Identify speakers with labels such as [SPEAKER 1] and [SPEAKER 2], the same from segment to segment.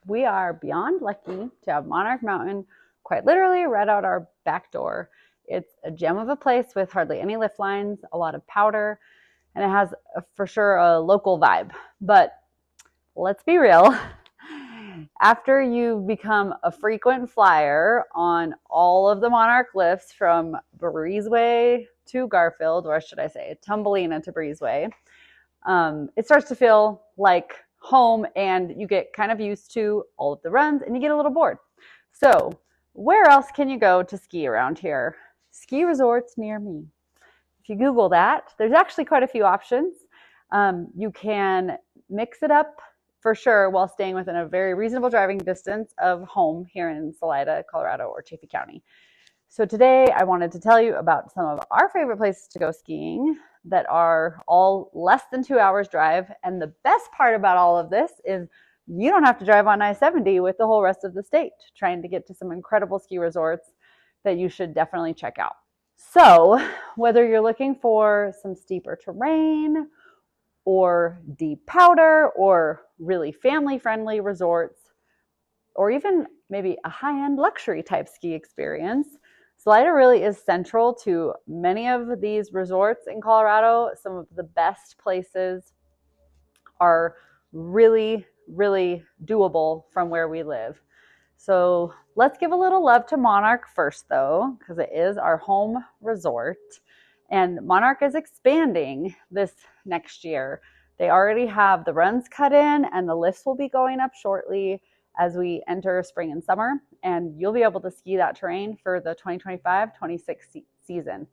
[SPEAKER 1] We are beyond lucky to have Monarch Mountain quite literally right out our back door. It's a gem of a place with hardly any lift lines, a lot of powder, and it has for sure a local vibe. But let's be real. After you become a frequent flyer on all of the Monarch lifts from Breezeway to Garfield, or should I say Tumbleina to Breezeway, it starts to feel like home, and you get kind of used to all of the runs and you get a little bored. So where else can you go to ski around here? Ski resorts near me. If you Google that, there's actually quite a few options. You can mix it up for sure while staying within a very reasonable driving distance of home here in Salida, Colorado, or Chaffee County. So today I wanted to tell you about some of our favorite places to go skiing that are all less than 2 hours drive. And the best part about all of this is you don't have to drive on I-70 with the whole rest of the state, trying to get to some incredible ski resorts that you should definitely check out. So whether you're looking for some steeper terrain or deep powder or really family-friendly resorts, or even maybe a high-end luxury type ski experience, Salida really is central to many of these resorts in Colorado. Some of the best places are really, really doable from where we live. So let's give a little love to Monarch first, though, because it is our home resort. And Monarch is expanding this next year. They already have the runs cut in, and the lifts will be going up shortly as we enter spring and summer, and you'll be able to ski that terrain for the 2025-26 season.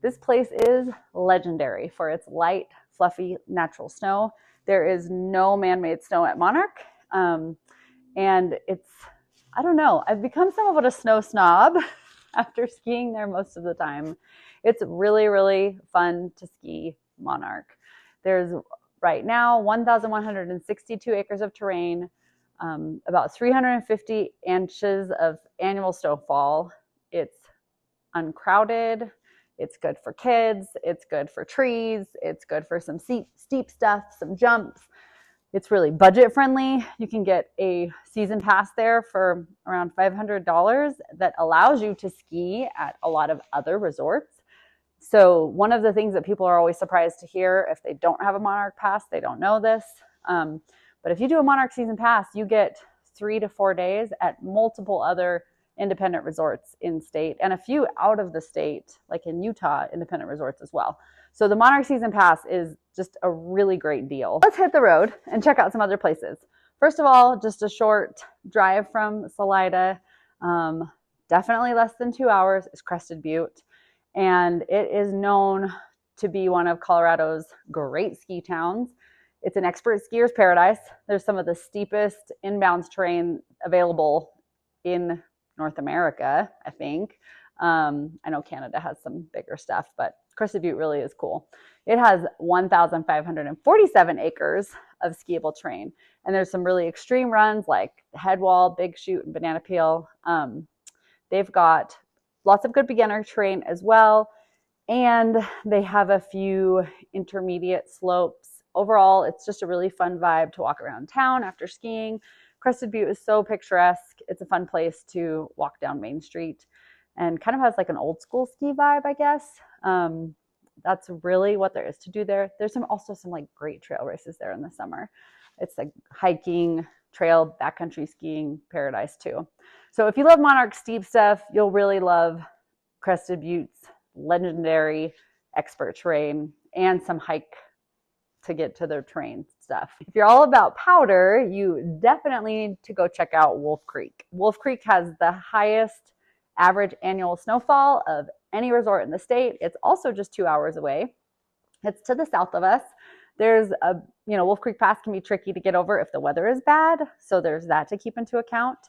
[SPEAKER 1] This place is legendary for its light, fluffy, natural snow. There is no man-made snow at Monarch, and it's, I don't know, I've become somewhat of a snow snob after skiing there most of the time. It's really, really fun to ski Monarch. There's right now 1,162 acres of terrain, about 350 inches of annual snowfall. It's uncrowded. It's good for kids. It's good for trees. It's good for some steep stuff, some jumps. It's really budget friendly. You can get a season pass there for around $500 that allows you to ski at a lot of other resorts. So one of the things that people are always surprised to hear, if they don't have a Monarch pass, they don't know this. But if you do a Monarch season pass, you get 3 to 4 days at multiple other independent resorts in state and a few out of the state, like in Utah, independent resorts as well. So the Monarch season pass is just a really great deal. Let's hit the road and check out some other places. First of all, just a short drive from Salida, definitely less than 2 hours, is Crested Butte. And it is known to be one of Colorado's great ski towns. It's an expert skier's paradise. There's some of the steepest inbounds terrain available in North America, I think. I know Canada has some bigger stuff, but Crested Butte really is cool. It has 1,547 acres of skiable terrain. And there's some really extreme runs like Headwall, Big Chute, and Banana Peel. They've got lots of good beginner terrain as well. And they have a few intermediate slopes. Overall, it's just a really fun vibe to walk around town after skiing. Crested Butte is so picturesque. It's a fun place to walk down Main Street and kind of has like an old school ski vibe, I guess. That's really what there is to do there. There's also some like great trail races there in the summer. It's like hiking, trail, backcountry skiing paradise too. So if you love Monarch steep stuff, you'll really love Crested Butte's legendary expert terrain and some hike to get to their terrain stuff. If you're all about powder, you definitely need to go check out Wolf Creek. Wolf Creek has the highest average annual snowfall of any resort in the state. It's also just 2 hours away. It's to the south of us. There's Wolf Creek Pass can be tricky to get over if the weather is bad. So there's that to keep into account.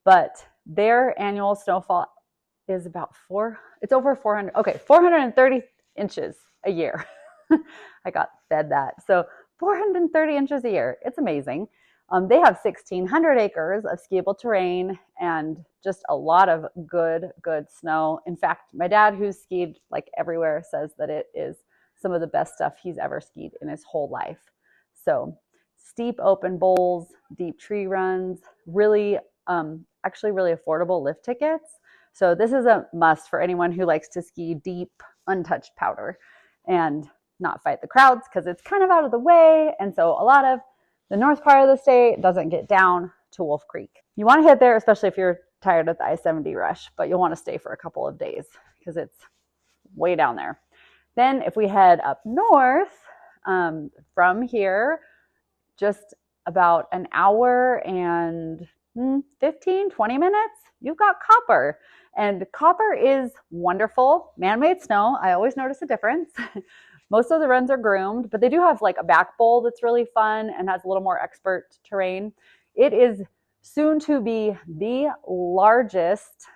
[SPEAKER 1] But their annual snowfall is about it's over 430 inches a year. I got fed that. So 430 inches a year. It's amazing. They have 1,600 acres of skiable terrain and just a lot of good snow. In fact, my dad, who's skied like everywhere, says that it is some of the best stuff he's ever skied in his whole life. So steep open bowls, deep tree runs, really, actually really affordable lift tickets. So this is a must for anyone who likes to ski deep, untouched powder and not fight the crowds, because it's kind of out of the way. And so a lot of the north part of the state doesn't get down to Wolf Creek. You want to hit there, especially if you're tired of the I-70 rush, but you'll want to stay for a couple of days because it's way down there. Then if we head up north from here, just about an hour and 15, 20 minutes, you've got Copper. And Copper is wonderful. Man-made snow. I always notice a difference. Most of the runs are groomed, but they do have like a back bowl that's really fun and has a little more expert terrain. It is soon to be the largest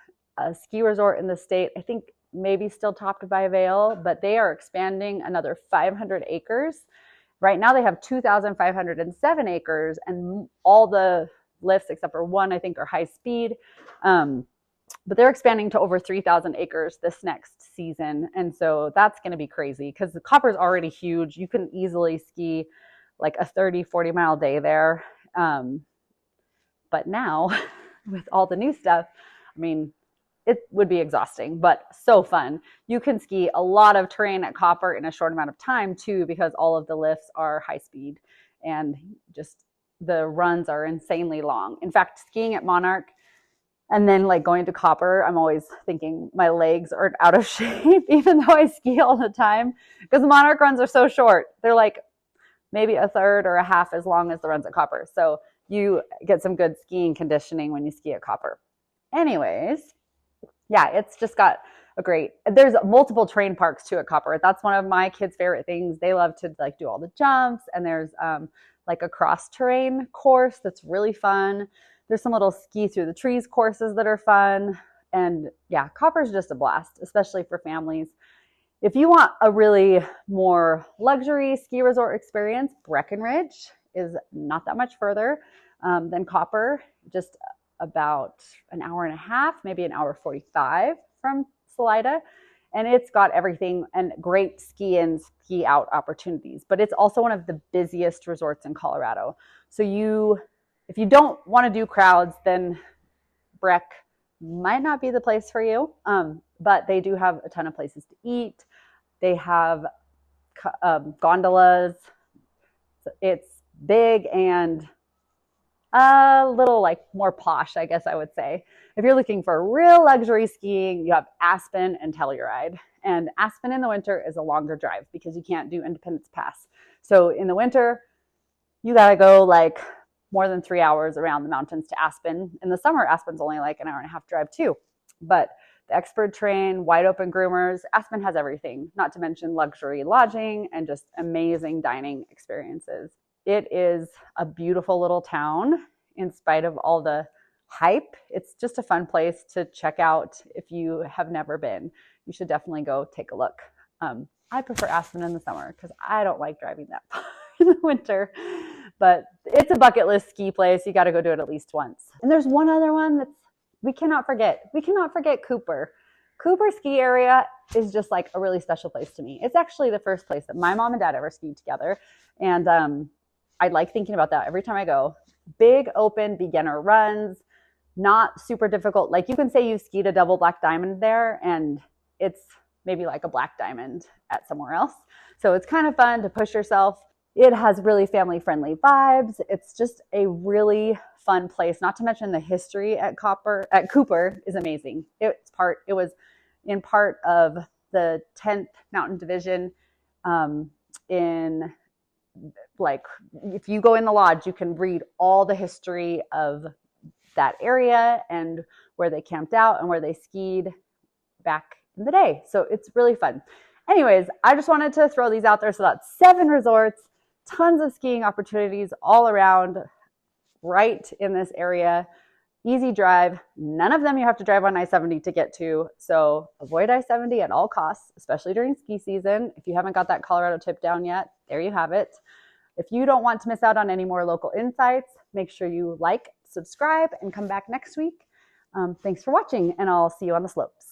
[SPEAKER 1] ski resort in the state. I think maybe still topped by Vail, but they are expanding another 500 acres. Right now they have 2,507 acres, and all the lifts except for one, I think, are high speed. But they're expanding to over 3,000 acres this next season. And so that's going to be crazy because the Copper's already huge. You can easily ski like a 30, 40 mile day there. But now with all the new stuff, I mean, it would be exhausting, but so fun. You can ski a lot of terrain at Copper in a short amount of time too, because all of the lifts are high speed and just the runs are insanely long. In fact, skiing at Monarch and then like going to Copper, I'm always thinking my legs are out of shape, even though I ski all the time, because the Monarch runs are so short. They're like maybe a third or a half as long as the runs at Copper. So you get some good skiing conditioning when you ski at Copper. Anyways, yeah, it's just got a great, there's multiple terrain parks too at Copper. That's one of my kids' favorite things. They love to like do all the jumps, and there's like a cross terrain course that's really fun. There's some little ski through the trees courses that are fun. And yeah, Copper's just a blast, especially for families. If you want a really more luxury ski resort experience, Breckenridge is not that much further than Copper, just about an hour and a half, maybe an hour 45 from Salida. And it's got everything and great ski in, ski out opportunities. But it's also one of the busiest resorts in Colorado. So if you don't want to do crowds, then Breck might not be the place for you. But they do have a ton of places to eat. They have gondolas. It's big and a little like more posh, I guess I would say. If you're looking for real luxury skiing, you have Aspen and Telluride. And Aspen in the winter is a longer drive because you can't do Independence Pass. So in the winter, you gotta go like more than 3 hours around the mountains to Aspen. In the summer, Aspen's only like an hour and a half drive too. But the expert train, wide open groomers, Aspen has everything, not to mention luxury lodging and just amazing dining experiences. It is a beautiful little town in spite of all the hype. It's just a fun place to check out if you have never been. You should definitely go take a look. I prefer Aspen in the summer because I don't like driving that far in the winter. But it's a bucket list ski place. You got to go do it at least once. And there's one other one that's we cannot forget. We cannot forget Cooper. Cooper ski area is just like a really special place to me. It's actually the first place that my mom and dad ever skied together. And I like thinking about that every time I go. Big open beginner runs, not super difficult. Like you can say you've skied a double black diamond there and it's maybe like a black diamond at somewhere else. So it's kind of fun to push yourself. It has really family-friendly vibes. It's just a really fun place. Not to mention the history at Cooper is amazing. It was in part of the 10th Mountain Division. In like, if you go in the lodge, you can read all the history of that area and where they camped out and where they skied back in the day. So it's really fun. Anyways, I just wanted to throw these out there. So that's 7 resorts. Tons of skiing opportunities all around right in this area. Easy drive. None of them you have to drive on I-70 to get to. So avoid I-70 at all costs, especially during ski season. If you haven't got that Colorado tip down yet, there you have it. If you don't want to miss out on any more local insights, make sure you like, subscribe, and come back next week. Thanks for watching, and I'll see you on the slopes.